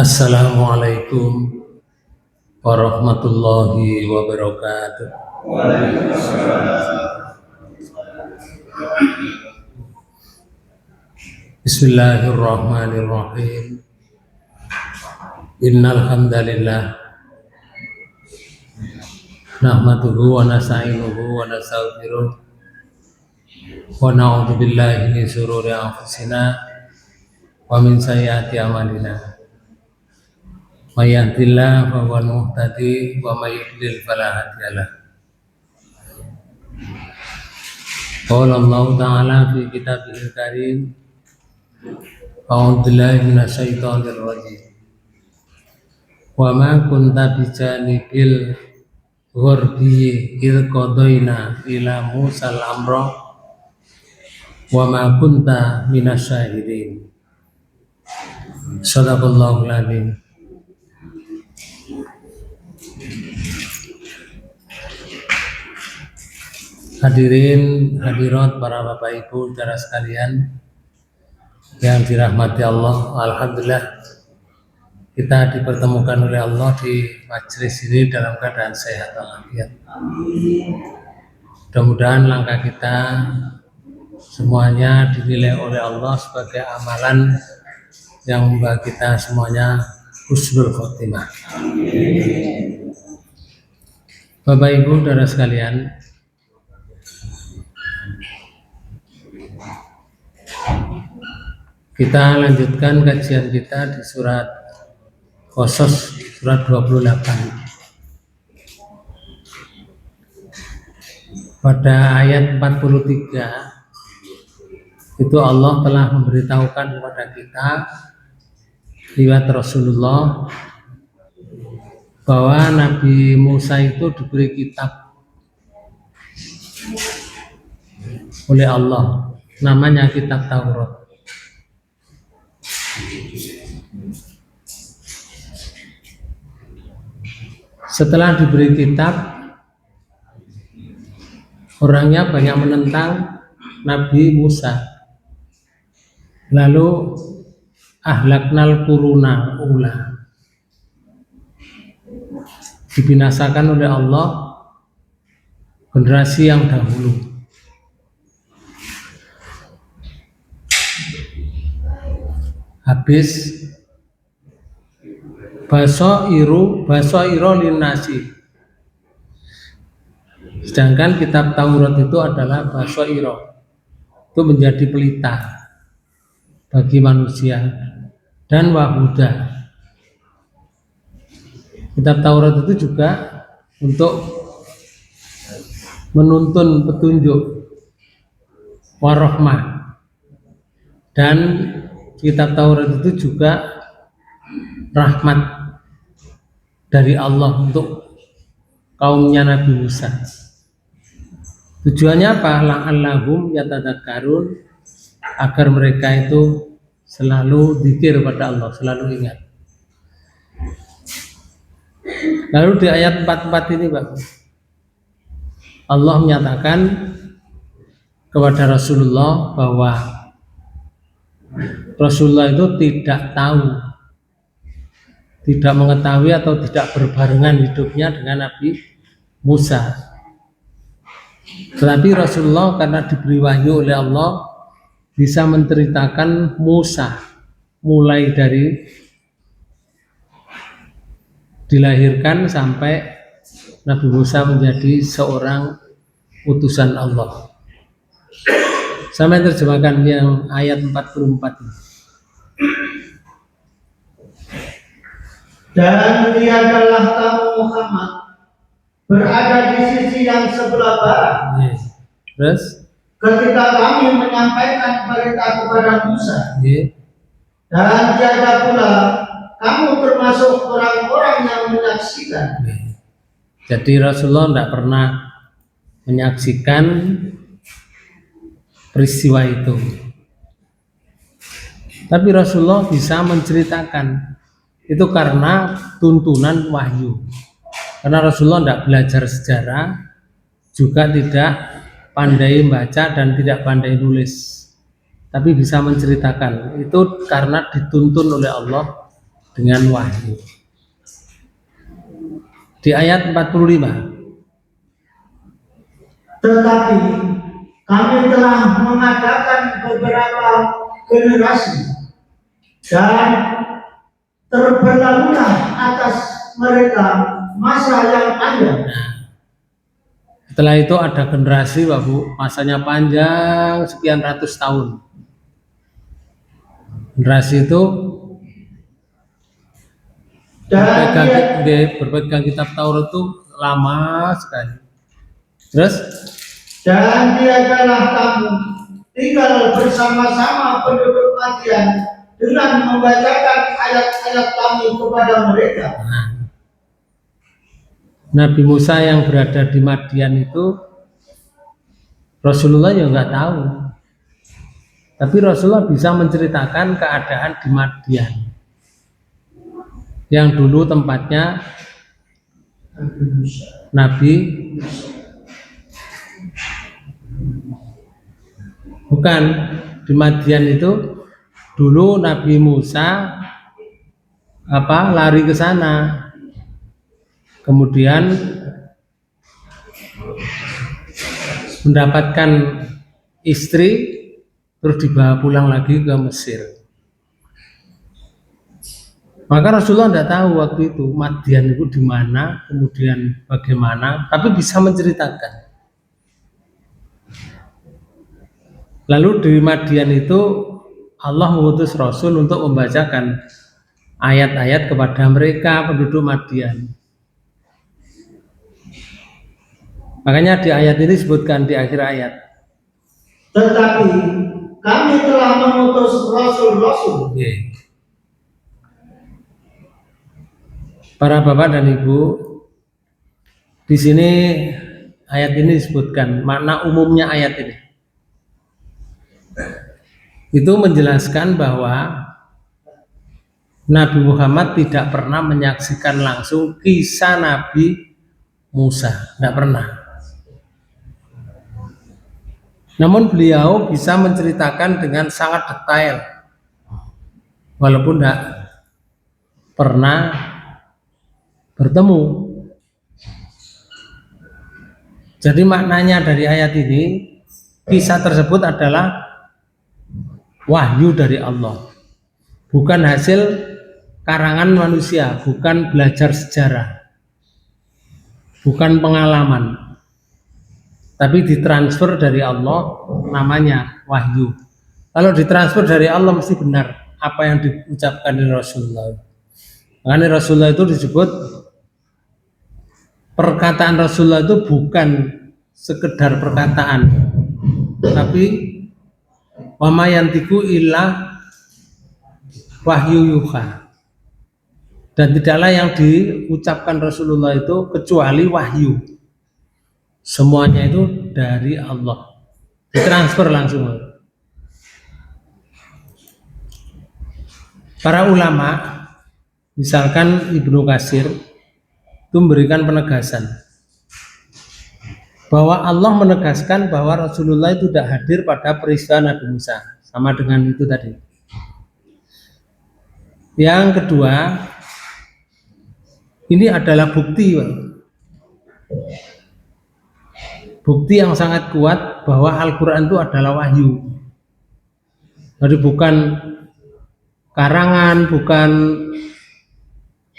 Assalamualaikum warahmatullahi wabarakatuh. Bismillahirrahmanirrahim. Innal hamdalillah nahmaduhu wa nasta'inuhu wa nastaghfiruh wa na'udzu billahi min shururi anfusina wa min sayyiati a'malina. May yahdihillahu fa huwal muhtadi wa may yudlil fala hadiyalah. Qala Allah Ta'ala fi kitabihil karim. A'udzu billahi minasyaitonir rajim. Wa ma kunta bijanibil ghurbi idh qadaina ila Musal amra wa ma kunta minasyahidin. Shadaqallahul adzim. Hadirin hadirat para bapak ibu saudara sekalian yang dirahmati Allah, alhamdulillah kita dipertemukan oleh Allah di majelis ini dalam keadaan sehat walafiat. Mudah-mudahan langkah kita semuanya dinilai oleh Allah sebagai amalan yang membuat kita semuanya husnul khotimah. Bapak ibu saudara sekalian, kita lanjutkan kajian kita di surat Qasas, surat 28. Pada ayat 43 itu Allah telah memberitahukan kepada kita lewat Rasulullah bahwa Nabi Musa itu diberi kitab oleh Allah, namanya kitab Taurat. Setelah diberi kitab, orangnya banyak menentang Nabi Musa. Lalu ahlaknal quruna ula, dibinasakan oleh Allah generasi yang dahulu. Habis basairu linnasi. Sedangkan kitab Taurat itu adalah basairu, itu menjadi pelita bagi manusia, dan wahuda. Kitab Taurat itu juga untuk menuntun petunjuk, warahmah, dan kitab Taurat itu juga rahmat dari Allah untuk kaumnya Nabi Musa. Tujuannya apa? La'allahum yatadzakkarun, agar mereka itu selalu zikir pada Allah, selalu ingat. Lalu di ayat 44 ini Pak, Allah menyatakan kepada Rasulullah bahwa Rasulullah itu tidak tahu, tidak mengetahui atau tidak berbarengan hidupnya dengan Nabi Musa. Tetapi Rasulullah karena diberi wahyu oleh Allah bisa menceritakan Musa mulai dari dilahirkan sampai Nabi Musa menjadi seorang utusan Allah. Saya terjemahkan yang ayat 44 ini. Dan tiadalah kamu Muhammad berada di sisi yang sebelah barat. Terus ketika kami menyampaikan berita kepada Musa. Dan tiada pula kamu termasuk orang-orang yang menyaksikan. Jadi Rasulullah tidak pernah menyaksikan peristiwa itu, tapi Rasulullah bisa menceritakan. Itu karena tuntunan wahyu. Karena Rasulullah tidak belajar sejarah, juga tidak pandai membaca dan tidak pandai nulis, tapi bisa menceritakan. Itu karena dituntun oleh Allah dengan wahyu. Di ayat 45. Tetapi kami telah mengadakan beberapa generasi dan terberlalulah atas mereka masa yang panjang. Setelah itu ada generasi, Pak Bu, masanya panjang sekian ratus tahun. Generasi itu berpegang kitab Taurat itu lama sekali. Terus? Dan tiadalah kamu tinggal bersama-sama penduduk Madian dengan membacakan ayat-ayat kami kepada mereka. Nabi Musa yang berada di Madian itu Rasulullah ya nggak tahu, tapi Rasulullah bisa menceritakan keadaan di Madian yang dulu tempatnya Nabi bukan di Madian itu dulu Nabi Musa lari ke sana, kemudian mendapatkan istri, terus dibawa pulang lagi ke Mesir. Maka Rasulullah tidak tahu waktu itu Madian itu di mana, kemudian bagaimana, tapi bisa menceritakan. Lalu di Madian itu Allah mengutus Rasul untuk membacakan ayat-ayat kepada mereka penduduk Madian. Makanya di ayat ini disebutkan di akhir ayat. Tetapi kami telah mengutus Rasul-Rasul. Para bapak dan ibu, di sini ayat ini disebutkan makna umumnya ayat ini. Itu menjelaskan bahwa Nabi Muhammad tidak pernah menyaksikan langsung kisah Nabi Musa, tidak pernah. Namun beliau bisa menceritakan dengan sangat detail, walaupun tidak pernah bertemu. Jadi maknanya dari ayat ini, kisah tersebut adalah wahyu dari Allah, bukan hasil karangan manusia, bukan belajar sejarah, bukan pengalaman, tapi ditransfer dari Allah, namanya wahyu. Kalau ditransfer dari Allah mesti benar apa yang diucapkan oleh Rasulullah. Makanya Rasulullah itu disebut, perkataan Rasulullah itu bukan sekedar perkataan, tapi wa ma yantiqu illa wahyu yuha. Dan tidaklah yang diucapkan Rasulullah itu kecuali wahyu. Semuanya itu dari Allah, ditransfer langsung. Para ulama, misalkan Ibnu Katsir, itu memberikan penegasan bahwa Allah menegaskan bahwa Rasulullah itu tidak hadir pada peristiwa Nabi Musa, sama dengan itu tadi. Yang kedua, ini adalah bukti yang sangat kuat bahwa Al-Quran itu adalah wahyu. Jadi bukan karangan, bukan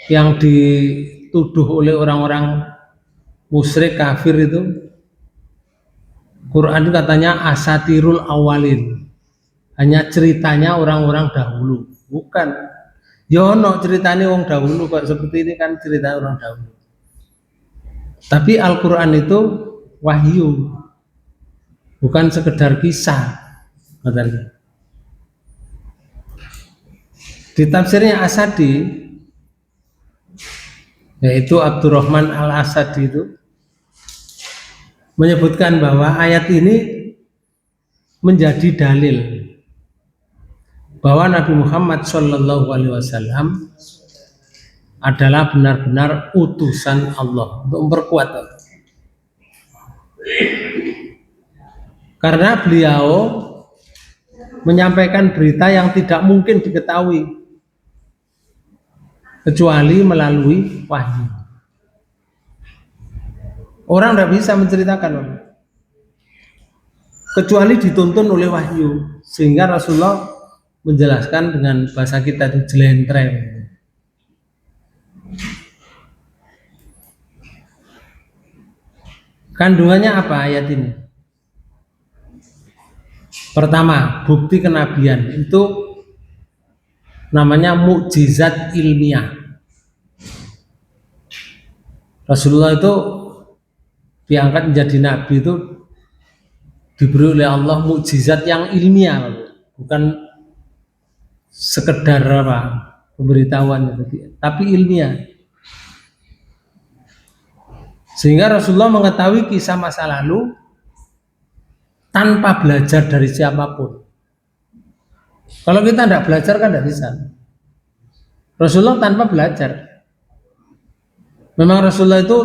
yang dituduh oleh orang-orang musyrik kafir itu. Quran itu katanya asatirul awalin, hanya ceritanya orang-orang dahulu, bukan. Yono ceritanya orang dahulu, kok seperti ini kan cerita orang dahulu. Tapi Al-Quran itu wahyu, bukan sekedar kisah. Di tafsirnya Asadi, yaitu Abdurrahman Al-Asadi, itu menyebutkan bahwa ayat ini menjadi dalil bahwa Nabi Muhammad SAW adalah benar-benar utusan Allah untuk memperkuat Allah. Karena beliau menyampaikan berita yang tidak mungkin diketahui kecuali melalui wahyu. Orang tidak bisa menceritakan kecuali dituntun oleh wahyu, sehingga Rasulullah menjelaskan dengan bahasa kita itu jelentreng. Kandungannya apa ayat ini? Pertama, bukti kenabian itu namanya mukjizat ilmiah. Rasulullah itu diangkat menjadi nabi itu diberi oleh Allah mukjizat yang ilmiah, bukan sekedar pemberitahuan itu, tapi ilmiah. Sehingga Rasulullah mengetahui kisah masa lalu tanpa belajar dari siapapun. Kalau kita tidak belajar kan tidak bisa. Rasulullah tanpa belajar. Memang Rasulullah itu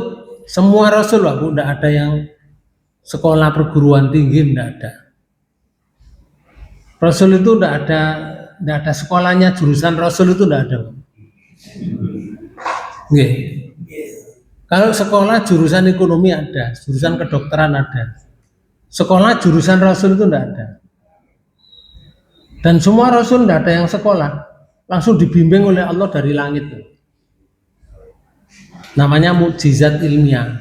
semua Rasul, tidak ada yang sekolah perguruan tinggi, tidak ada. Rasul itu tidak ada sekolahnya, jurusan Rasul itu tidak ada. Oke. Kalau sekolah jurusan ekonomi ada, jurusan kedokteran ada. Sekolah jurusan Rasul itu tidak ada. Dan semua Rasul tidak ada yang sekolah, langsung dibimbing oleh Allah dari langit. Namanya mukjizat ilmiah.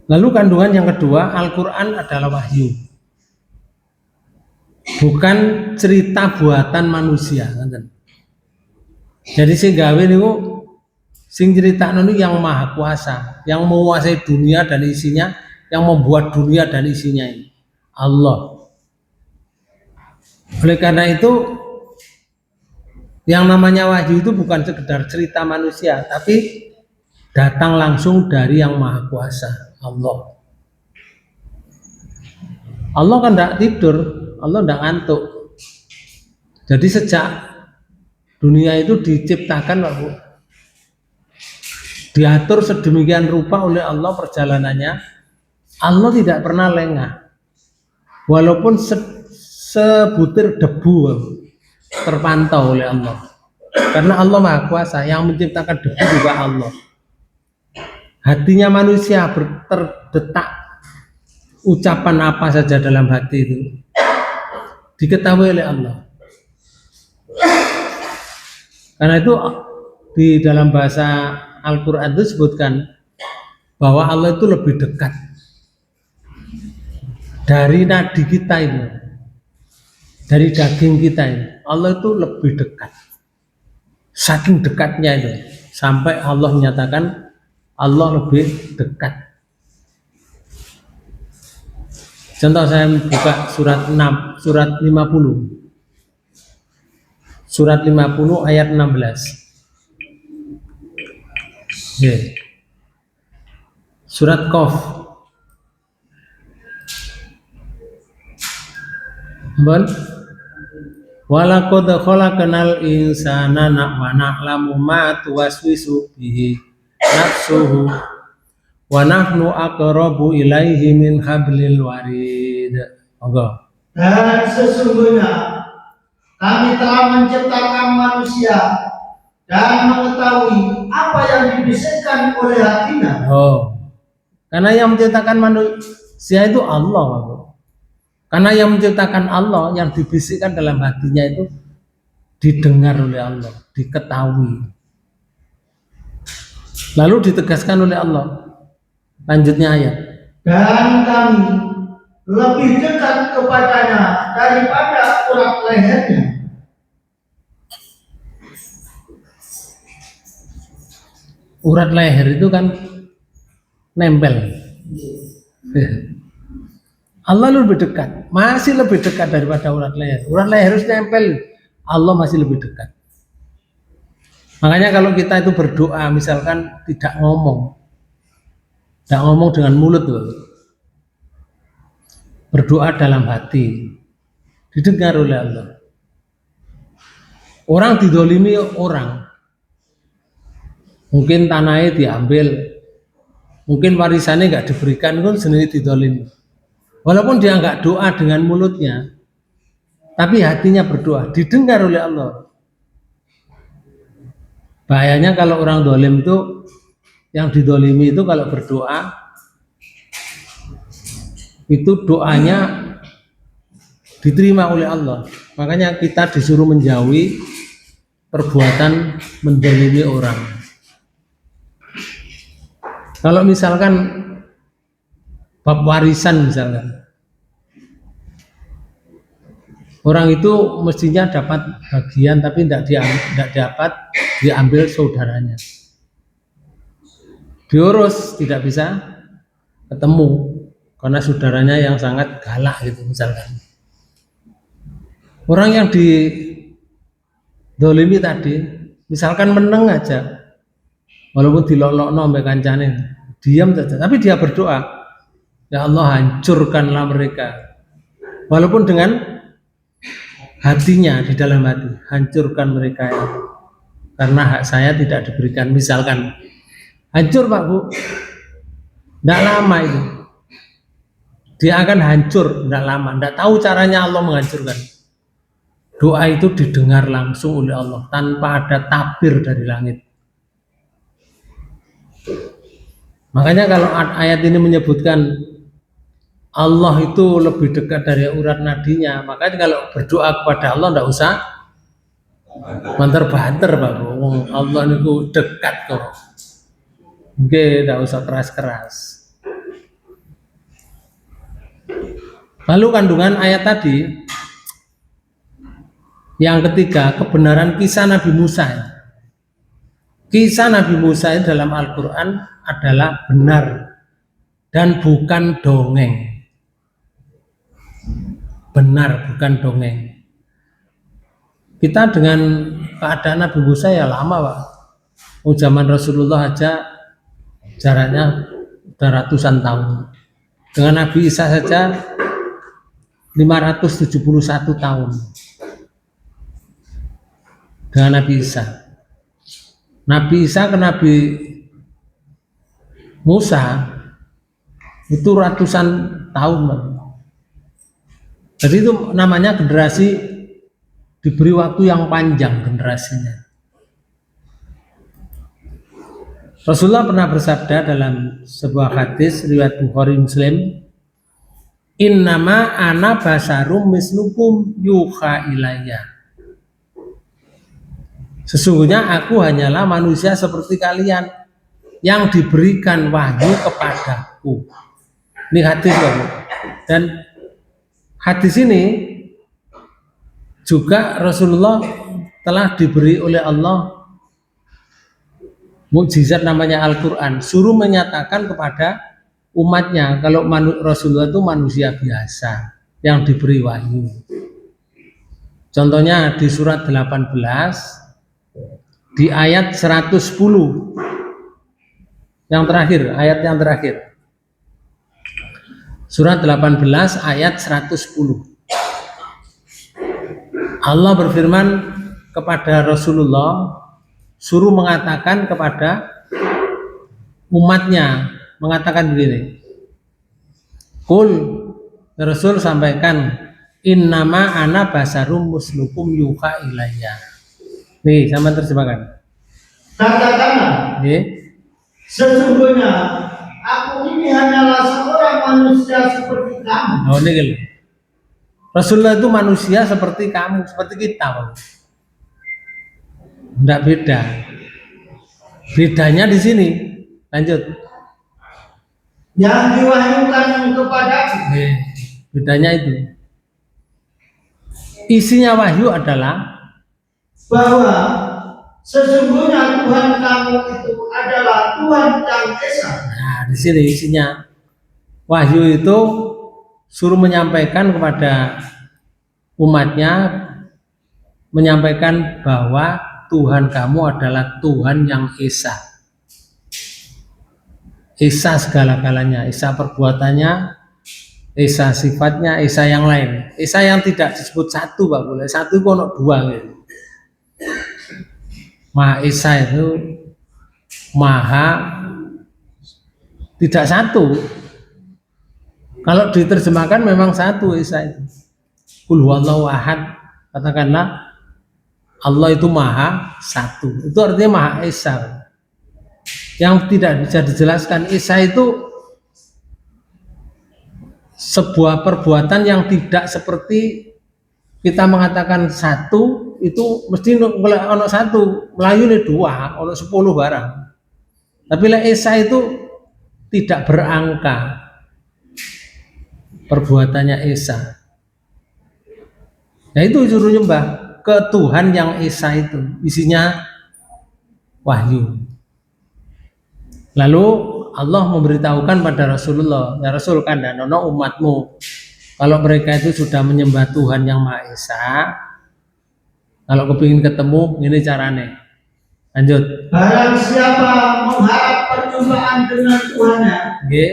Lalu kandungan yang kedua, Al-Quran adalah wahyu, bukan cerita buatan manusia. Jadi sing gawe niku sing critakno niku yang maha kuasa, yang menguasai dunia dan isinya, yang membuat dunia dan isinya ini Allah. Oleh karena itu yang namanya wahyu itu bukan sekedar cerita manusia, tapi datang langsung dari yang maha kuasa, Allah. Allah kan tidak tidur, Allah tidak ngantuk. Jadi sejak dunia itu diciptakan, diatur sedemikian rupa oleh Allah perjalanannya, Allah tidak pernah lengah. Walaupun sebutir debu terpantau oleh Allah. Karena Allah Maha Kuasa, yang menciptakan debu juga Allah. Hatinya manusia terdetak, ucapan apa saja dalam hati itu diketahui oleh Allah. Karena itu di dalam bahasa Al-Quran itu disebutkan bahwa Allah itu lebih dekat dari nadi kita ini, dari daging kita ini. Allah itu lebih dekat, saking dekatnya itu, sampai Allah menyatakan Allah lebih dekat. Contoh, saya buka surat 6, surat 50. Surat 50 ayat 16. Okay. Surat Qaf. Walaqad khalaqnal insana wa na'lamu ma tuwaswisu bihi nafsuhu wa nahnu aqrabu ilaihi min hablil warid. Dan sesungguhnya kami telah menciptakan manusia dan mengetahui apa yang dibisikkan oleh hatinya. Karena yang menciptakan manusia itu Allah. Karena yang menciptakan Allah, yang dibisikkan dalam hatinya itu didengar oleh Allah, diketahui. Lalu ditegaskan oleh Allah. Lanjutnya ayat. Dan kami lebih dekat kepadanya daripada urat lehernya. Urat leher itu kan nempel. Allah lebih dekat, masih lebih dekat daripada urat leher. Urat leher harus nempel, Allah masih lebih dekat. Makanya kalau kita itu berdoa, misalkan tidak ngomong dengan mulut, berdoa dalam hati, didengar oleh Allah. Orang didolimi orang, mungkin tanahnya diambil, mungkin warisannya nggak diberikan, pun sendiri didolimi. Walaupun dia nggak doa dengan mulutnya, tapi hatinya berdoa, didengar oleh Allah. Bahayanya kalau orang dolim itu, yang didolimi itu kalau berdoa, itu doanya diterima oleh Allah. Makanya kita disuruh menjauhi perbuatan mendolimi orang. Kalau misalkan bab warisan misalkan, orang itu mestinya dapat bagian tapi tidak dapat diambil saudaranya. Diurus tidak bisa ketemu karena saudaranya yang sangat galak gitu misalkan. Orang yang didolimi tadi, misalkan meneng aja, walaupun dilolokno sampai kancane, diam saja, tapi dia berdoa, ya Allah hancurkanlah mereka, walaupun dengan hatinya di dalam hati, hancurkan mereka ya, karena hak saya tidak diberikan, misalkan, hancur Pak Bu, tidak lama itu, dia akan hancur, tidak lama, tidak tahu caranya Allah menghancurkan. Doa itu didengar langsung oleh Allah tanpa ada tabir dari langit. Makanya kalau ayat ini menyebutkan Allah itu lebih dekat dari urat nadinya, makanya kalau berdoa kepada Allah tidak usah banter-banter Pak. Allah itu dekat kok. Oke, tidak usah keras-keras. Lalu kandungan ayat tadi yang ketiga, kebenaran kisah Nabi Musa. Kisah Nabi Musa dalam Al-Quran adalah benar dan bukan dongeng. Benar, bukan dongeng. Kita dengan keadaan Nabi Musa ya lama Pak. Zaman Rasulullah aja jaraknya udah ratusan tahun. Dengan Nabi Isa saja 571 tahun. Dengan Nabi Isa. Nabi Isa ke Nabi Musa itu ratusan tahun. Jadi itu namanya generasi diberi waktu yang panjang generasinya. Rasulullah pernah bersabda dalam sebuah hadis riwayat Bukhari Muslim, innama ana basarum mislukum yuha ilayya. Sesungguhnya aku hanyalah manusia seperti kalian yang diberikan wahyu kepadaku. Ini hadis Bapak. Dan hadis ini juga Rasulullah telah diberi oleh Allah mukjizat namanya Al-Quran. Suruh menyatakan kepada umatnya kalau Rasulullah itu manusia biasa yang diberi wahyu. Contohnya di surat 18 di ayat 110 yang terakhir, ayat yang terakhir, surat 18 ayat 110. Allah berfirman kepada Rasulullah, suruh mengatakan kepada umatnya, mengatakan begini, Qul, Rasul sampaikan, innama ana basarum muslukum yuha ilayya. Nih, sama terjemahkan. Katakanlah, sesungguhnya aku ini hanyalah seorang manusia seperti kamu. Oh, ini gitu. Rasulullah itu manusia seperti kamu, seperti kita. Tidak beda. Bedanya di sini. Lanjut. Yang diwahyukan kepadaku. Bedanya itu. Isinya wahyu adalah bahwa sesungguhnya Tuhan kamu itu adalah Tuhan yang Esa. Nah, di sini isinya wahyu itu suruh menyampaikan kepada umatnya, menyampaikan bahwa Tuhan kamu adalah Tuhan yang Esa. Esa segala-galanya, Esa perbuatannya, Esa sifatnya, Esa yang lain. Esa yang tidak disebut satu, Pak boleh. Satu kok dua gitu. Maha Esa itu maha tidak satu. Kalau diterjemahkan memang satu Esa itu. Qul huwallahu ahad, katakanlah Allah itu maha satu. Itu artinya maha esa. Yang tidak bisa dijelaskan, esa itu sebuah perbuatan yang tidak seperti kita mengatakan satu itu mesti ono satu, melayu nih dua, ono 10 barang. Tapi esa itu tidak berangka perbuatannya esa. Nah itu suruh nyembah ke Tuhan yang esa itu, isinya wahyu. Lalu Allah memberitahukan pada Rasulullah, ya Rasul, kandhanono umatmu kalau mereka itu sudah menyembah Tuhan yang Maha Esa, kalau kepingin ketemu ini carane. Lanjut. Barang siapa mengharap perjumpaan dengan Tuhannya, Nggih.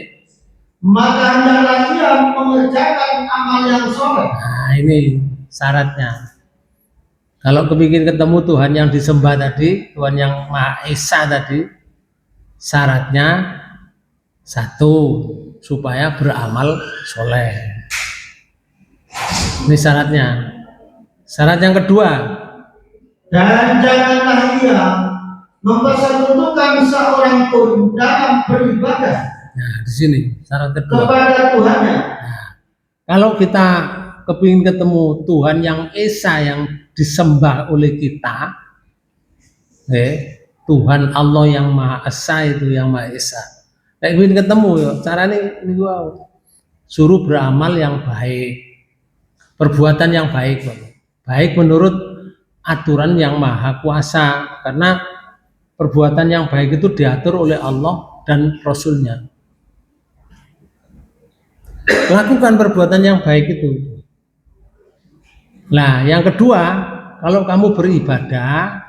maka hendaklah ia mengerjakan amal yang soleh. Nah ini syaratnya. Kalau kepingin ketemu Tuhan yang disembah tadi, Tuhan yang Maha Esa tadi, syaratnya satu, supaya beramal soleh. Ini syaratnya. Syarat yang kedua, Dan janganlah ia mempersekutukan seorang pun dalam beribadah nah di sini syarat kedua. kepada Tuhannya. Nah, kalau kita kepingin ketemu Tuhan yang Esa yang disembah oleh kita, Tuhan Allah yang Maha Esa itu yang Maha Esa. Kayak ingin ketemu ya, caranya ini gua suruh beramal yang baik, perbuatan yang baik, baik menurut aturan yang Maha Kuasa, karena perbuatan yang baik itu diatur oleh Allah dan Rasulnya. Lakukan perbuatan yang baik itu. Nah, yang kedua, kalau kamu beribadah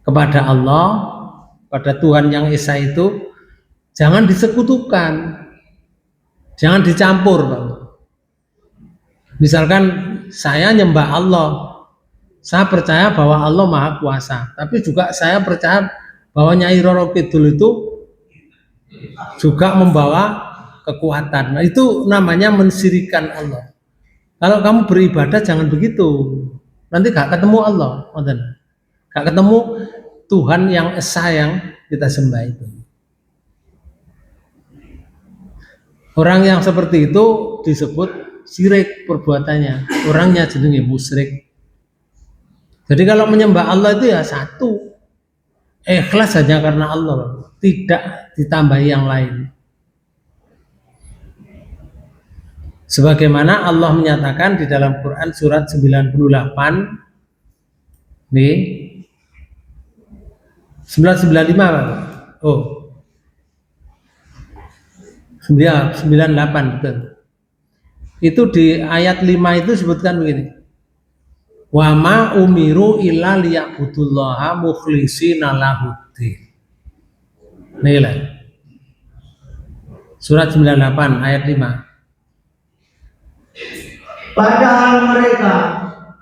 kepada Allah, pada Tuhan yang Esa itu, jangan disekutukan, jangan dicampur. Misalkan saya nyembah Allah, saya percaya bahwa Allah Maha Kuasa, tapi juga saya percaya bahwa Nyai Roro Kidul itu juga membawa kekuatan. Nah, itu namanya mensyirikan Allah. Kalau kamu beribadah jangan begitu, nanti gak ketemu Allah, gak ketemu Tuhan yang Esa yang kita sembah itu. Orang yang seperti itu disebut syirik perbuatannya, orangnya jenenge musyrik. Jadi kalau menyembah Allah itu ya satu, ikhlas saja karena Allah, tidak ditambahi yang lain. Sebagaimana Allah menyatakan di dalam Quran surat 98 nih 995 Pak. Oh 98 betul. Itu di ayat 5 itu sebutkan begini. Wa ma umiru illa liya'budullaha mukhlishina lahuddin. Inilah. Surat 98 ayat 5. Padahal mereka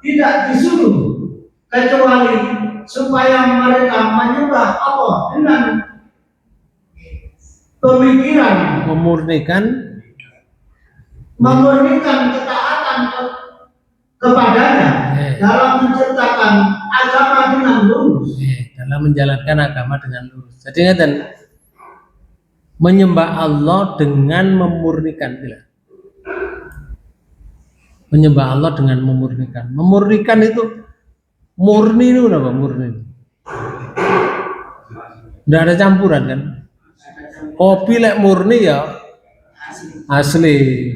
tidak disuruh kecuali supaya mereka menyembah Allah dengan pemikiran, memurnikan ketaatan kepadanya dalam menciptakan agama dengan lurus. Dalam menjalankan agama dengan lurus. Jadi ngeten, menyembah Allah dengan memurnikan. Menyembah Allah dengan memurnikan. Memurnikan itu murni itu apa? Murni. Tidak ada campuran kan? Kopi lek murni ya asli.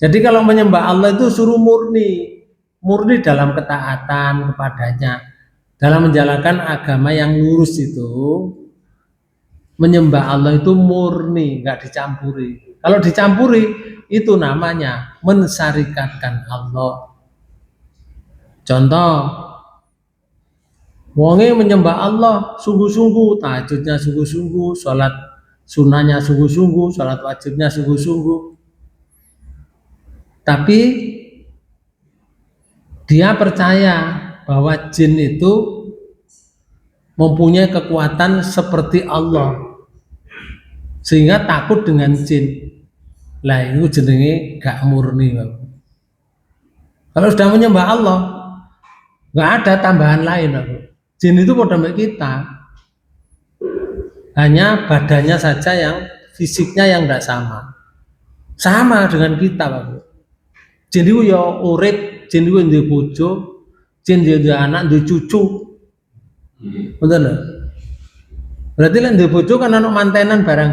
Jadi kalau menyembah Allah itu suruh murni, murni dalam ketaatan kepadanya, dalam menjalankan agama yang lurus itu. Menyembah Allah itu murni, nggak dicampuri. Kalau dicampuri itu namanya mensyarikatkan Allah. Contoh, wonge menyembah Allah sungguh-sungguh, tahajudnya sungguh-sungguh, sholat sunnahnya sungguh-sungguh, sholat wajibnya sungguh-sungguh. Tapi dia percaya bahwa jin itu mempunyai kekuatan seperti Allah, sehingga takut dengan jin. Lah itu jenenge gak murni. Kalau sudah menyembah Allah, Nggak ada tambahan lain aku. Jin itu pada kita, hanya badannya saja yang fisiknya yang tidak sama dengan kita, Pak. Jin itu ya urip, jin itu ndek bojo, jin ndek anak, ndek cucu. Betul. Berarti lek ndek bojo kan ana mantenan barang.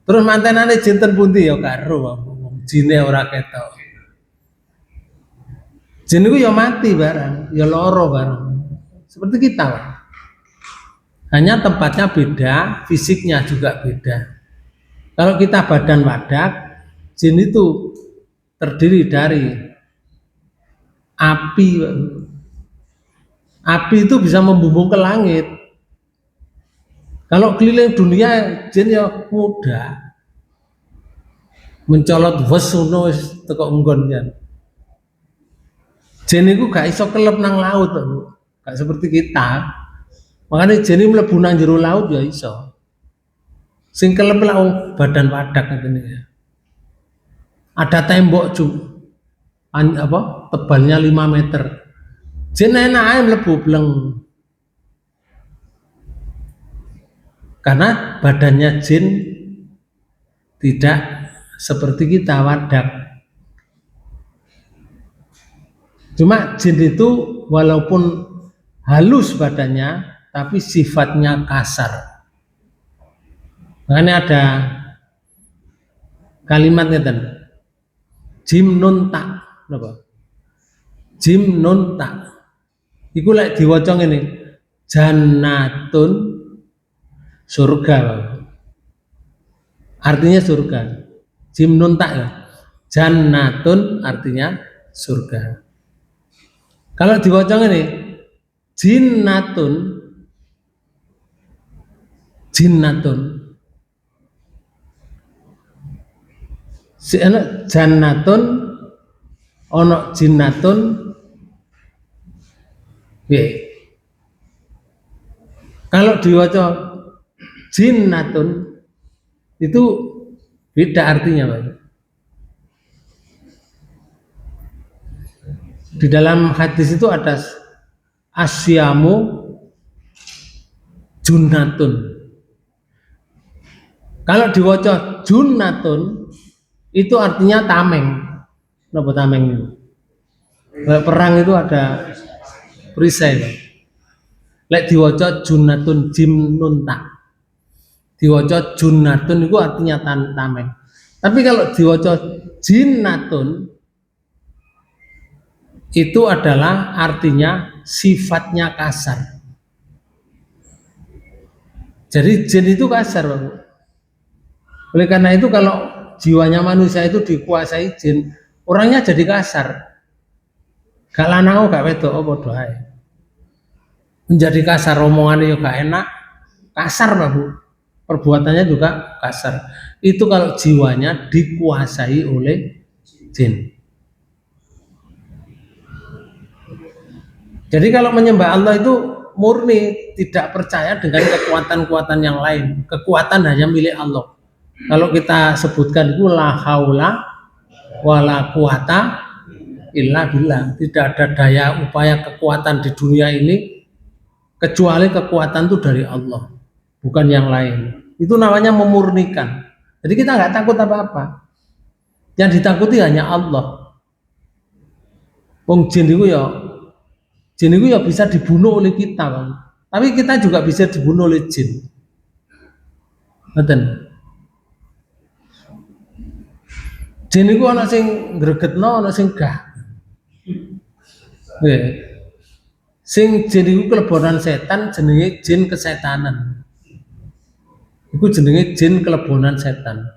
Terus mantenane jin ten pundi ya karo jine ora ketok. Jin itu ya mati barang, ya loro barang. Seperti kita, Pak. Hanya tempatnya beda, fisiknya juga beda. Kalau kita badan wadak, jin itu terdiri dari api. Api itu bisa membumbung ke langit. Kalau keliling dunia, jin ya mudah. Mencolot wes ngono wis teko nggon kan. Jin itu gak iso kelep nang laut, gak seperti kita. Makanya jin mlebu nang jero laut ya iso. Sing kelep lah badan wadak ngene ya. Ada tembok tebalnya 5 meter. Jin enak ae mlebu bleng. Karena badannya jin tidak seperti kita wadak. Cuma jin itu walaupun halus badannya, tapi sifatnya kasar. Makanya ada kalimatnya kan, jim nun tak, apa? Jim nun tak. Iku lek diwaca ngene, jannatun surga. Artinya surga. Jim nun tak ya. Jannatun artinya surga. Kalau diwaca ngene, jinnatun. Jannatun ono jinnatun. Kalau diwaca jinnatun itu beda artinya, Pak. Di dalam hadis itu ada asyamu junnatun. Kalau diwaca junnatun itu artinya tameng. Napa tameng itu? Perang itu ada perisai, Pak. Lek diwaca junnatun jim nun tak. Diwaca junnatun itu artinya tameng. Tapi kalau diwaca jinnatun itu adalah artinya sifatnya kasar. Jadi jin itu kasar, Pak. Oleh karena itu kalau jiwanya manusia itu dikuasai jin, orangnya jadi kasar. Gak lanang gak wedok apa doae. Menjadi kasar, omongannya juga enak, kasar, Pak, Bu. Perbuatannya juga kasar. Itu kalau jiwanya dikuasai oleh jin. Jadi kalau menyembah Allah itu murni, tidak percaya dengan kekuatan-kekuatan yang lain. Kekuatan hanya milik Allah. Kalau kita sebutkan itu la haula wala quwata illa billah. Tidak ada daya upaya kekuatan di dunia ini kecuali kekuatan itu dari Allah, bukan yang lain. Itu namanya memurnikan. Jadi kita nggak takut apa-apa. Yang ditakuti hanya Allah. Wong jin itu ya bisa dibunuh oleh kita, Bang. Tapi kita juga bisa dibunuh oleh jin. Ngoten. Jin itu ana sing gregetno, ana sing gak. Nggih. Sing jin iku kelebonan setan jenenge jin kesetanan. Iku jenenge jin kelebonan setan.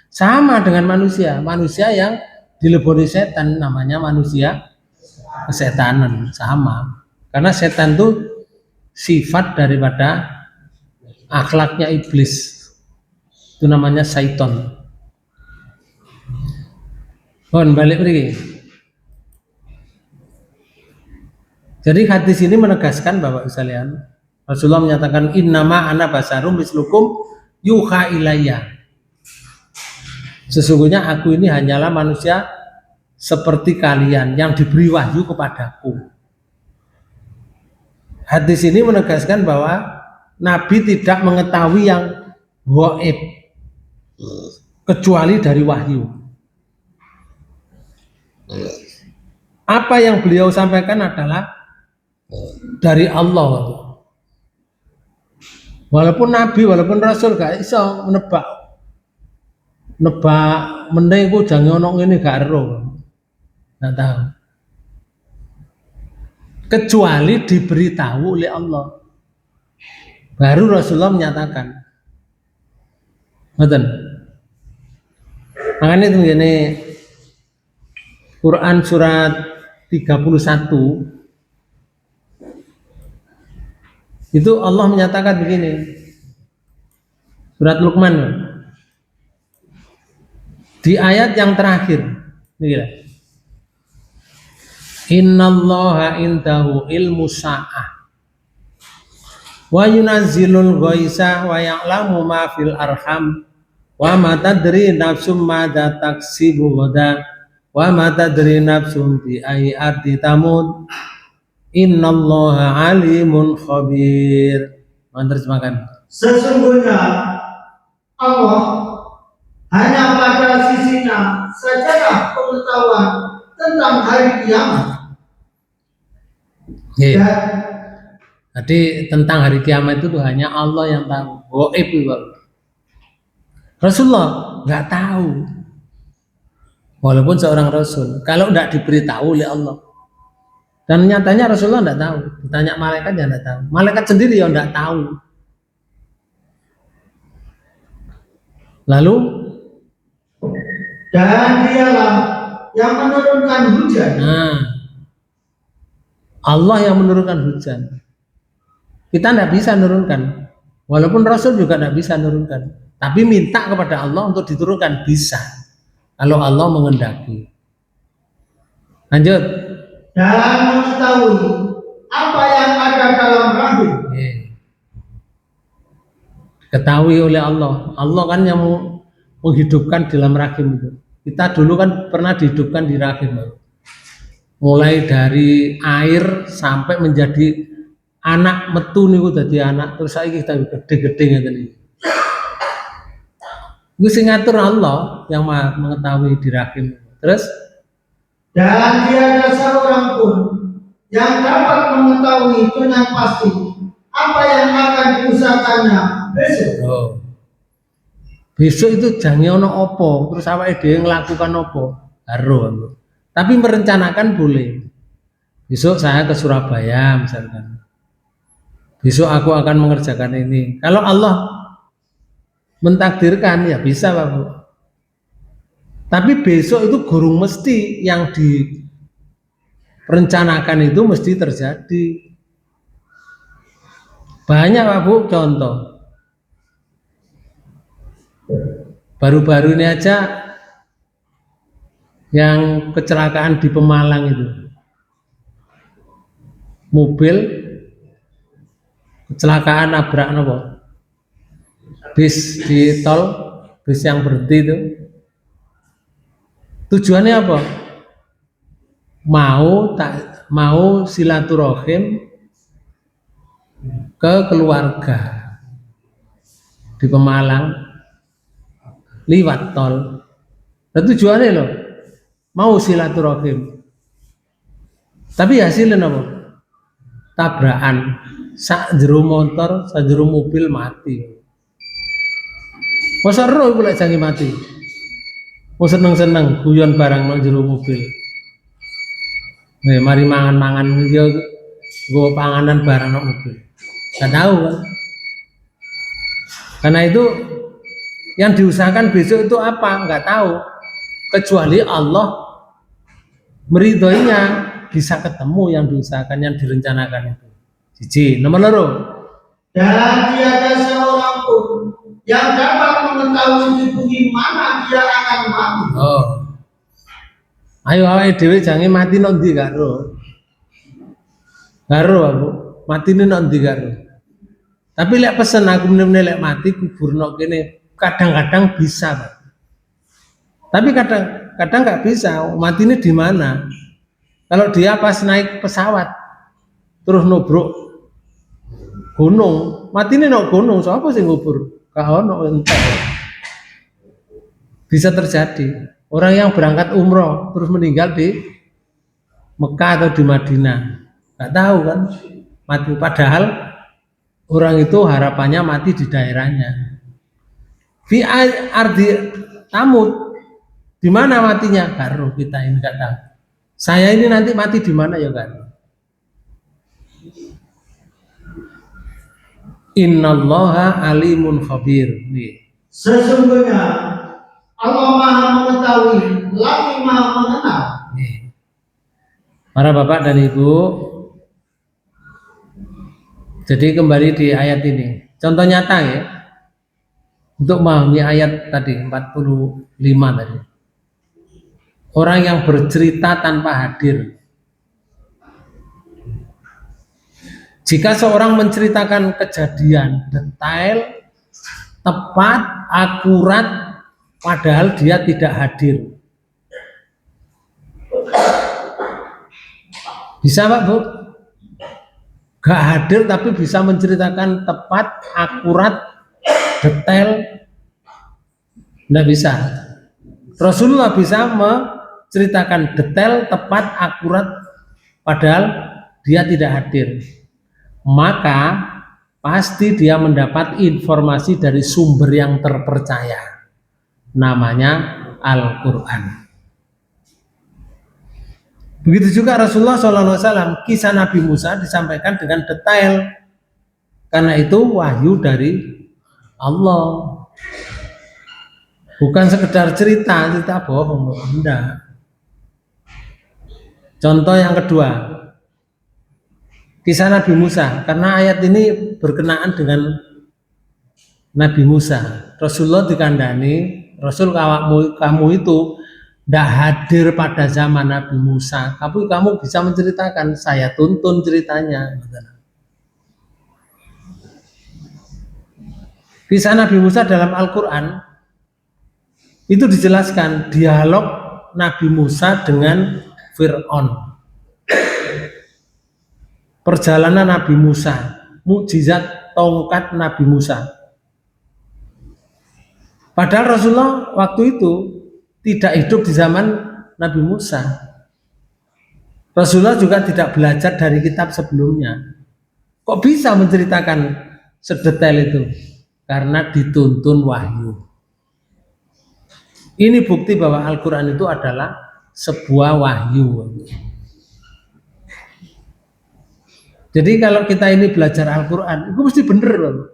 Sama dengan manusia. Manusia yang dileboni setan namanya manusia kesetanan, sama. Karena setan itu sifat daripada akhlaknya iblis. Itu namanya syaiton. Balik lagi. Jadi hadis ini menegaskan Bapak sekalian, Rasulullah menyatakan innama ana basarum mislukum yuha ilayya. Sesungguhnya aku ini hanyalah manusia seperti kalian yang diberi wahyu kepadaku. Hadis ini menegaskan bahwa Nabi tidak mengetahui yang gaib kecuali dari wahyu. Apa yang beliau sampaikan adalah dari Allah. Walaupun Nabi, walaupun Rasul gak iso menebak mending ku jangan ono ngene gak ero. Nggak tahu. Kecuali diberitahu oleh Allah. Baru Rasulullah menyatakan. Ngoten. Makanya itu ini Quran surat 31 itu Allah menyatakan begini. Surat Luqman di ayat yang terakhir. Begini. Innallaha indahu ilmu sa'ah wa yunazzilul ghaisa wa ya'lamu ma fil arham wa ma tadri nafsum madza taksibu ghadan wa ma tadri nafsum bi ayyi ardi tamut innallaha alimun khabir. Menerjemahkan. Sesungguhnya Allah hanya pada sisinya sajalah pengetahuan tentang hari kiamat. Yeah. Jadi tentang hari kiamat itu hanya Allah yang tahu. Gaib itu. Rasulullah nggak tahu. Walaupun seorang Rasul, kalau tidak diberitahu oleh Allah. Dan nyatanya Rasulullah tidak tahu. Ditanya malaikat ya tidak tahu. Malaikat sendiri ya tidak tahu. Lalu dan dialah yang menurunkan hujan. Nah, Allah yang menurunkan hujan. Kita tidak bisa menurunkan. Walaupun Rasul juga tidak bisa menurunkan. Tapi minta kepada Allah untuk diturunkan bisa. Kalau Allah mengendaki. Lanjut. Dan mengetahui apa yang ada dalam rahim. Ketahui oleh Allah. Allah kan yang menghidupkan dalam rahim itu. Kita dulu kan pernah dihidupkan di rahim. Mulai dari air sampai menjadi anak metu niku dadi anak terus saiki kita gede-gede ngeten iki. Iku sing ngatur Allah yang mengetahui di rahim. Terus dan tiada seorang pun yang dapat mengetahui dengan pasti apa yang akan diusahakannya besok. Oh. Besok itu jangan ono opo, terus awake dhewe nglakukan opo? Karo. Tapi merencanakan boleh. Besok saya ke Surabaya misalkan. Besok aku akan mengerjakan ini. Kalau Allah mentakdirkan ya bisa Pak Bu. Tapi besok itu gurung mesti yang direncanakan itu mesti terjadi. Banyak Pak Bu contoh. Baru-baru ini aja yang kecelakaan di Pemalang itu. Mobil kecelakaan nabrak apa? Bis di tol, bis yang berhenti itu. Tujuannya apa? Mau silaturahim ke keluarga di Pemalang liwat tol. Dan tujuannya loh mau silaturahim. Tapi hasilnya apa? Tabrakan. Sak jero motor, sak jero mobil mati. Masa roh pula jange mati. Mau seneng-seneng guyon barang nang jero mobil. Mari mangan-mangan yo nggo panganan barang nang mobil. Enggak tahu kan. Karena itu yang diusahakan besok itu apa? Enggak tahu. Kecuali Allah meridhoinya bisa ketemu yang diusahakan, yang direncanakan itu. Siji, nomor loro. Dan tiada seorang pun yang dapat mengetahui di bumi mana dia akan mati. Oh. Ayo awake dhewe jange mati nang ndi karo. Karo aku, matine nang ndi karo. Tapi lek pesen aku meneh lek mati kuburno kene kadang-kadang bisa, Pak. Tapi kadang nggak bisa. Matine di mana? Kalau dia pas naik pesawat terus nubruk gunung, matine nang gunung, sapa sing ngubur? Gak ono entek. Bisa terjadi. Orang yang berangkat umroh terus meninggal di Mekah atau di Madinah, nggak tahu kan mati. Padahal orang itu harapannya mati di daerahnya. Fi ardi Tamud, di mana matinya? Karo kita ini nggak tahu. Saya ini nanti mati di mana ya kan? Innallaha alimun khabir. Sesungguhnya Allah Maha mengetahui lagi Maha mengenal. Para bapak dan ibu, jadi kembali di ayat ini, contoh nyata ya, untuk memahami ayat tadi 45 tadi. Orang yang bercerita tanpa hadir. Jika seorang menceritakan kejadian detail, tepat, akurat, padahal dia tidak hadir. Bisa Pak Bu? Gak hadir tapi bisa menceritakan tepat, akurat, detail. Tidak bisa. Rasulullah bisa menceritakan detail, tepat, akurat, padahal dia tidak hadir. Maka pasti dia mendapat informasi dari sumber yang terpercaya. Namanya Al-Quran. Begitu juga Rasulullah SAW, kisah Nabi Musa disampaikan dengan detail, karena itu wahyu dari Allah, bukan sekedar cerita bohong, enggak. Contoh yang kedua, kisah Nabi Musa, karena ayat ini berkenaan dengan Nabi Musa. Rasulullah dikandani, Rasul kamu itu tidak hadir pada zaman Nabi Musa, tapi kamu bisa menceritakan, saya tuntun ceritanya. Kisah Nabi Musa dalam Al-Quran itu dijelaskan dialog Nabi Musa dengan Fir'aun, perjalanan Nabi Musa, mukjizat tongkat Nabi Musa. Padahal Rasulullah waktu itu tidak hidup di zaman Nabi Musa. Rasulullah juga tidak belajar dari kitab sebelumnya. Kok bisa menceritakan sedetail itu? Karena dituntun wahyu. Ini bukti bahwa Al-Quran itu adalah sebuah wahyu. Jadi kalau kita ini belajar Al-Quran, itu mesti benar loh.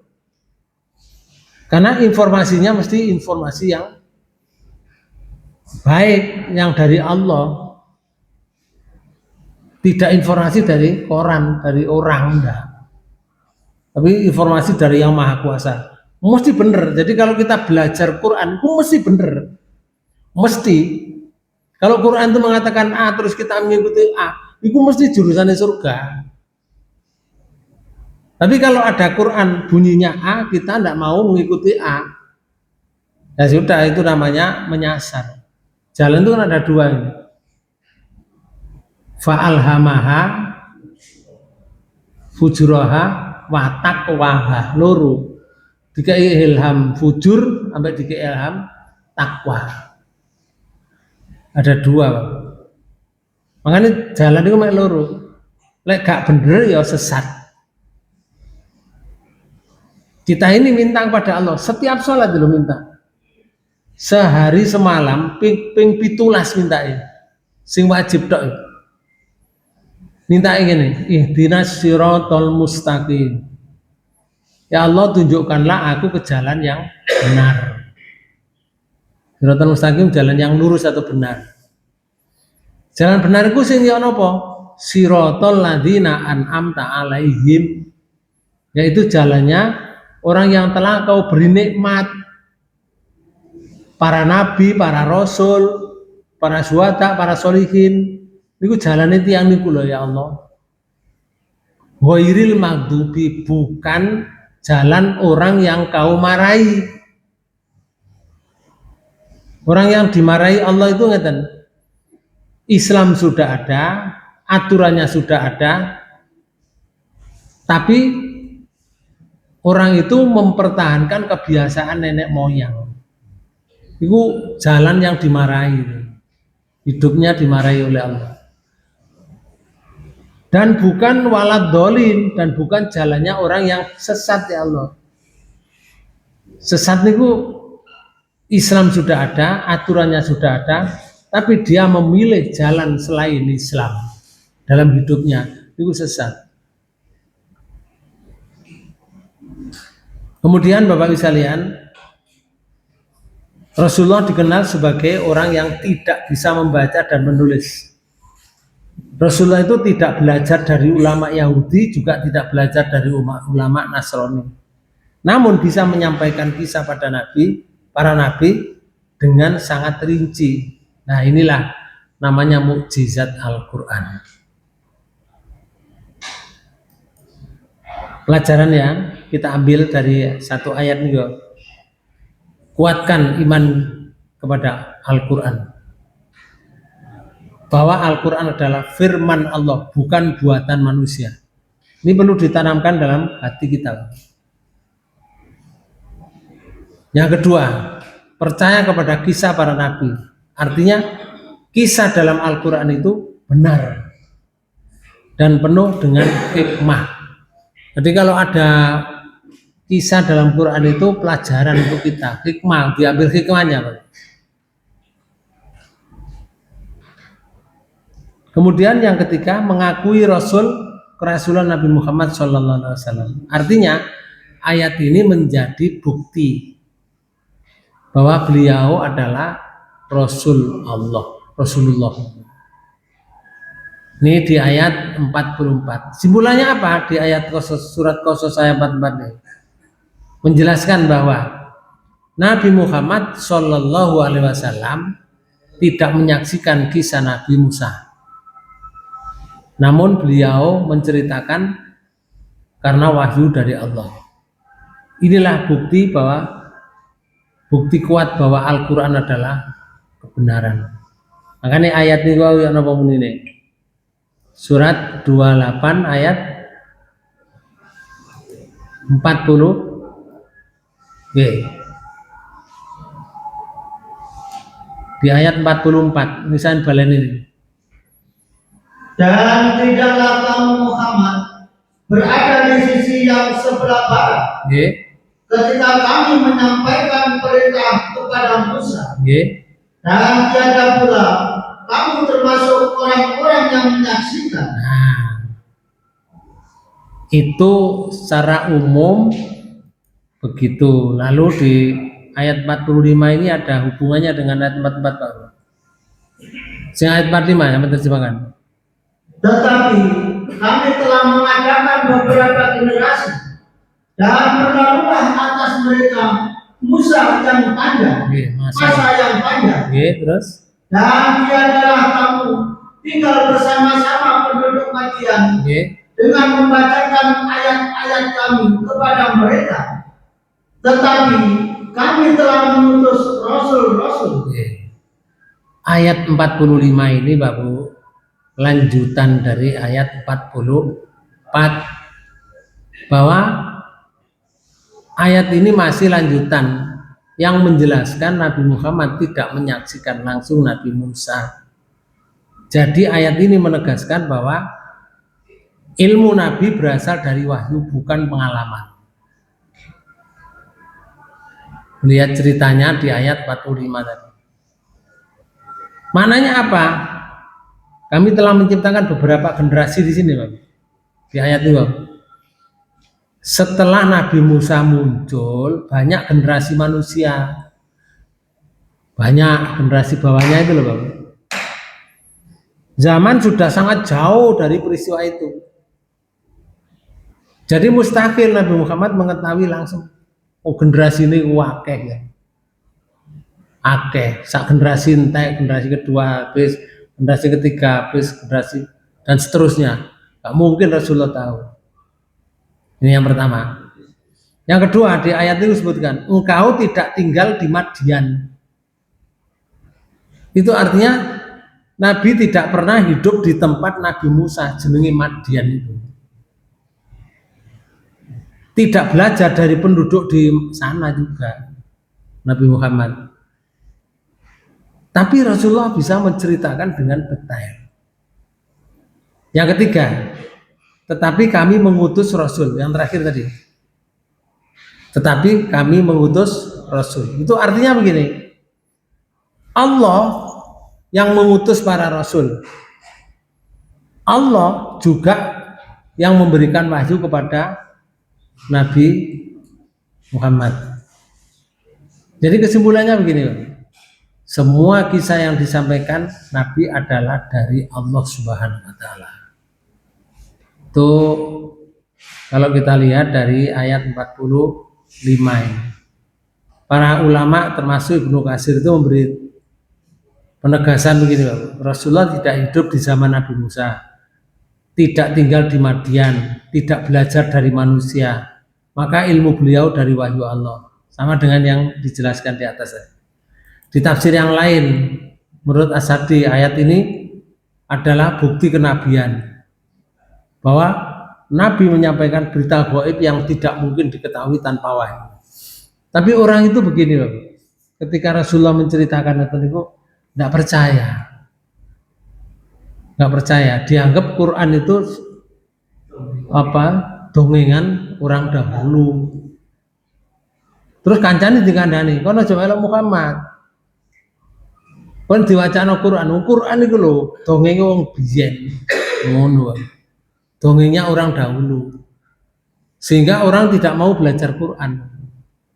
Karena informasinya mesti informasi yang baik, yang dari Allah, tidak informasi dari koran, dari orang, enggak. Tapi informasi dari yang Maha Kuasa, mesti benar. Jadi kalau kita belajar Quran, itu mesti benar, mesti. Kalau Quran itu mengatakan A, terus kita mengikuti A, itu mesti jurusannya surga. Tapi kalau ada Quran bunyinya A, kita tidak mau mengikuti A, ya sudah, itu namanya menyasar. Jalan itu kan ada dua ini. Fa'alhamaha fujuraha wa taqwaha, loro. Dikai ilham fujur sampai dikai ilham takwa. Ada dua. Makanya jalan itu mek loro. Lek gak bener ya sesat. Kita ini minta kepada Allah, setiap sholat dulu minta. Sehari semalam ping 17 mintain. Sing wajib tok. Minta ngene, ihdinas siratal mustaqim. Ya Allah, tunjukkanlah aku ke jalan yang benar. Siratal mustaqim, jalan yang lurus atau benar. Jalan benar itu sing ya napa? Siratal ladzina an'amta alaihim. Yaitu jalannya orang yang telah kau beri nikmat. Para nabi, para rasul, para syuhada, para sholihin, niku jalan itu yang niku loh ya Allah. Ghairil maghdubi, bukan jalan orang yang kau marahi. Orang yang dimarahi Allah itu ngeten. Islam sudah ada, aturannya sudah ada, tapi orang itu mempertahankan kebiasaan nenek moyang. Itu jalan yang dimarahi. Hidupnya dimarahi oleh Allah. Dan bukan walad dolin, dan bukan jalannya orang yang sesat ya Allah. Sesat itu Islam sudah ada, aturannya sudah ada, tapi dia memilih jalan selain Islam dalam hidupnya, itu sesat. Kemudian Bapak Ibu sekalian, Rasulullah dikenal sebagai orang yang tidak bisa membaca dan menulis. Rasulullah itu tidak belajar dari ulama Yahudi, juga tidak belajar dari ulama Nasrani. Namun bisa menyampaikan kisah pada Nabi, para Nabi dengan sangat rinci. Nah inilah namanya mukjizat Al-Quran. Pelajaran yang kita ambil dari satu ayat ini, kuatkan iman kepada Al-Quran. Bahwa Al-Quran adalah firman Allah, bukan buatan manusia. Ini perlu ditanamkan dalam hati kita. Yang kedua, percaya kepada kisah para nabi. Artinya kisah dalam Al-Quran itu benar dan penuh dengan hikmah. Jadi kalau ada kisah dalam Quran itu pelajaran untuk kita, hikmah, diambil hikmahnya. Kemudian yang ketiga, mengakui kerasulan Nabi Muhammad SAW. Artinya ayat ini menjadi bukti bahwa beliau adalah Rasul Allah, Rasulullah. Ini di ayat 44. Simpulannya apa? Di ayat surat Qasas ayat 44 ini menjelaskan bahwa Nabi Muhammad SAW tidak menyaksikan kisah Nabi Musa. Namun beliau menceritakan karena wahyu dari Allah. Inilah bukti kuat bahwa Al-Quran adalah kebenaran. Makanya ayat ini yang apa ini? Surat 28 ayat 40b. Di ayat 44 misalnya balen ini. Dan tidaklah kamu Muhammad berada di sisi yang sebelah barat ketika kami menyampaikan perintah kepada Musa. Dan tiada pula kamu termasuk orang-orang yang menyaksikan. Nah, itu secara umum begitu. Lalu di ayat 45 ini ada hubungannya dengan ayat 44 Pak. Sing ayat 45 yang menerjemahkan. Tetapi kami telah mengadakan beberapa generasi dan berlalulah atas mereka Musa yang panjang, masa yang panjang. Terus? Dan tiadalah kamu tinggal bersama-sama penduduk Madian dengan membacakan ayat-ayat kami kepada mereka. Tetapi kami telah mengutus rasul-rasul. Ayat 45 ini Bapak, lanjutan dari ayat 44, bahwa ayat ini masih lanjutan yang menjelaskan Nabi Muhammad tidak menyaksikan langsung Nabi Musa. Jadi ayat ini menegaskan bahwa ilmu Nabi berasal dari wahyu, bukan pengalaman. Lihat ceritanya di ayat 45 tadi. Maknanya apa? Kami telah menciptakan beberapa generasi di sini, Pak. Di ayat itu, Pak. Setelah Nabi Musa muncul, banyak generasi manusia, banyak generasi bawahnya itu loh, Pak. Zaman sudah sangat jauh dari peristiwa itu. Jadi mustahil Nabi Muhammad mengetahui langsung, oh generasi ini wakeh ya. Akeh, sak generasi entek, generasi kedua habis, generasi ketiga habis, generasi dan seterusnya. Gak mungkin Rasulullah tahu. Ini yang pertama. Yang kedua, di ayat itu disebutkan, engkau tidak tinggal di Madian. Itu artinya Nabi tidak pernah hidup di tempat Nabi Musa, jenenge Madian itu. tidak belajar dari penduduk di sana juga, Nabi Muhammad. Tapi Rasulullah bisa menceritakan dengan detail. Yang ketiga, tetapi kami mengutus Rasul. Yang terakhir tadi, tetapi kami mengutus Rasul. Itu artinya begini, Allah yang mengutus para Rasul, Allah juga yang memberikan wahyu kepada Nabi Muhammad. Jadi kesimpulannya begini, semua kisah yang disampaikan Nabi adalah dari Allah Subhanahu wa Ta'ala. Itu kalau kita lihat dari ayat 45 ini. Para ulama termasuk Ibnu Katsir itu memberi penegasan begini, Rasulullah tidak hidup di zaman Nabi Musa, tidak tinggal di Madian, tidak belajar dari manusia, maka ilmu beliau dari wahyu Allah. Sama dengan yang dijelaskan di atas. Di tafsir yang lain, menurut As-Sadi, ayat ini adalah bukti kenabian, bahwa Nabi menyampaikan berita gaib yang tidak mungkin diketahui tanpa wahyu. Tapi orang itu begini, ketika Rasulullah menceritakan itu tidak percaya, dianggap Quran itu dongengan orang dahulu. Terus kancane dikandani, kono aja melok Muhammad. Kon diwacana Quran itu lho dongenge wong biyen. Ngono. Dongengnya orang dahulu. Sehingga orang tidak mau belajar Quran.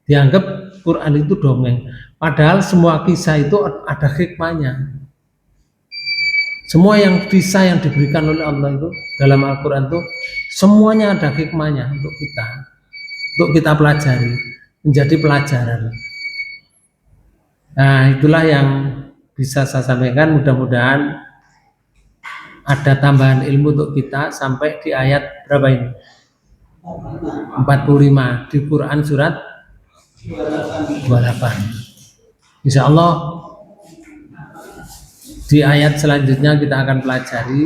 Dianggap Quran itu dongeng. Padahal semua kisah itu ada hikmahnya. Semua kisah yang diberikan oleh Allah itu dalam Al-Quran itu semuanya ada hikmahnya untuk kita pelajari, menjadi pelajaran. Nah, itulah yang bisa saya sampaikan. Mudah-mudahan ada tambahan ilmu untuk kita sampai di ayat berapa ini? 45 di Quran surat 28. Insya Allah di ayat selanjutnya kita akan pelajari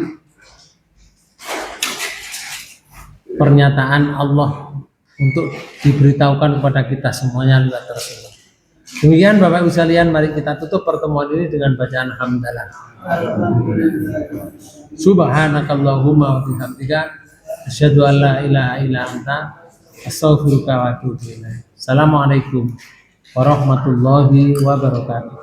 pernyataan Allah untuk diberitahukan kepada kita semuanya lewat Rasulullah. Demikian Bapak Ibu sekalian, mari kita tutup pertemuan ini dengan bacaan hamdalah. Subhanakallahumma wa bihamdika asyhadu an la ilaha illa anta astaghfiruka wa atubu ilaik. Assalamualaikum warahmatullahi wabarakatuh.